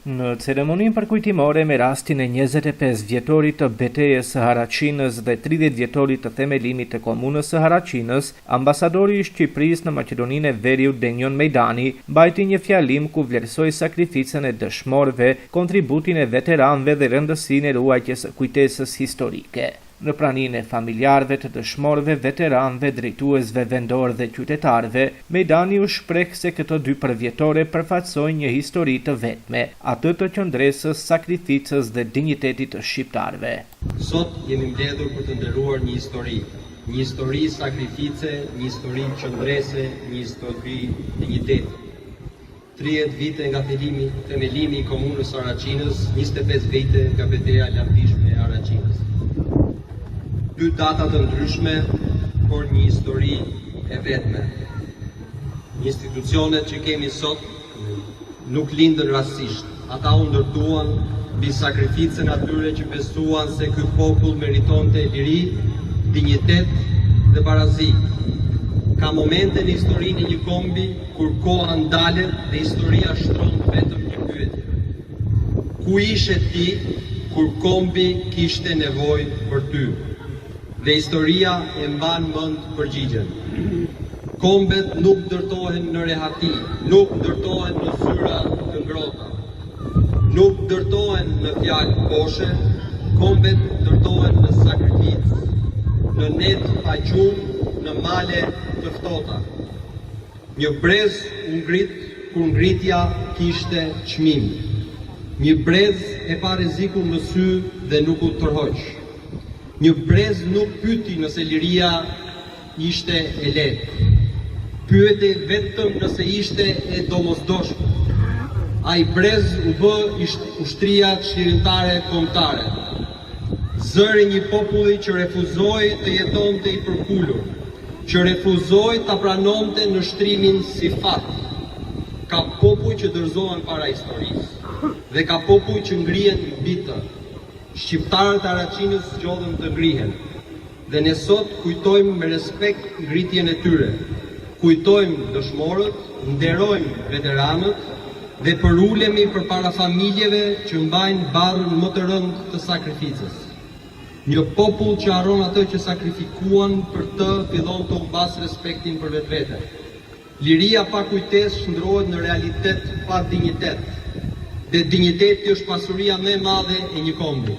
Në ceremoninë përkujtimore me rastin e 25 vjetorit të betejës së Haraqinës dhe 30 vjetorit të themelimit të komunës së Haraqinës, ambasadori i Shqipërisë në Maqedoninë e Veriut Denion Mejdani mbajti një fjalim ku vlerësoi sakrificën e dëshmorëve, kontributin e veteranëve dhe rëndësinë e ruajtjes së kujtesës historike. Në praninë e familjarëve të dëshmorëve, veteranëve, drejtuesve vendor dhe qytetarëve, Mejdani u shpreh se këto dy përvjetore përfaqësojnë një histori të vetme, atë të qëndresës, sakrificës dhe dinjitetit të shqiptarëve. Sot jemi mbledhur për të nderuar një histori sakrifice, një histori qëndrese, një histori dinjiteti. 30 vite nga themelimi i komunës së Haraqinës, 25 vite nga betejë e lartishme e Haraqinës. Dy data të ndryshme, por një histori e vetme. Institucionet që kemi sot nuk lindën rastësisht. Ata u ndërtuan mbi sakrificën atyre që besuan se ky popull meritonte liri, dinjitet dhe barazi. Ka momente në historinë e një kombi kur koha ndalet dhe historia shtron vetëm një pyetje. Ku ishe ti kur kombi kishte nevojë për ty? Dhe historia e mban mend përgjigjen. Kombet nuk ndërtohen në rehati, nuk ndërtohen në zyra të ngrohta, nuk ndërtohen në fjalë boshe, kombet ndërtohen në sakrificë, në net pa gjumë, në male të ftohta. Një brez u ngrit kur ngritja kishte çmim. Një brez e pa rrezikun në sy dhe nuk u tërhoq. Një brez nuk pyeti nëse liria ishte e lehtë. Pyeti vetëm nëse ishte e domosdoshme. Ai brez u bë ushtria çlirimtare kombëtare. Zëri një populli që refuzoi të jetonte i përkulur, që refuzoi ta pranonte në shtrimin si fat. Ka popull që dorëzohen para historisë dhe ka popull që ngrihen mbi të. Shqiptarët e Haraqinës zgjodhen të ngrihen, dhe ne sot kujtojmë me respekt ngritjen e tyre. Kujtojmë dëshmorët, nderojmë veteranët dhe përulemi përpara familjeve që mbajnë barrën më të rëndë të sakrificës. Një popull që harron atë që sakrifikuan për të fillon të humbas respektin për vetvete. Liria pa kujtesë shndrohet në realitet pa dinjitet. Dhe dinjiteti është pasuria më e madhe e një kombi.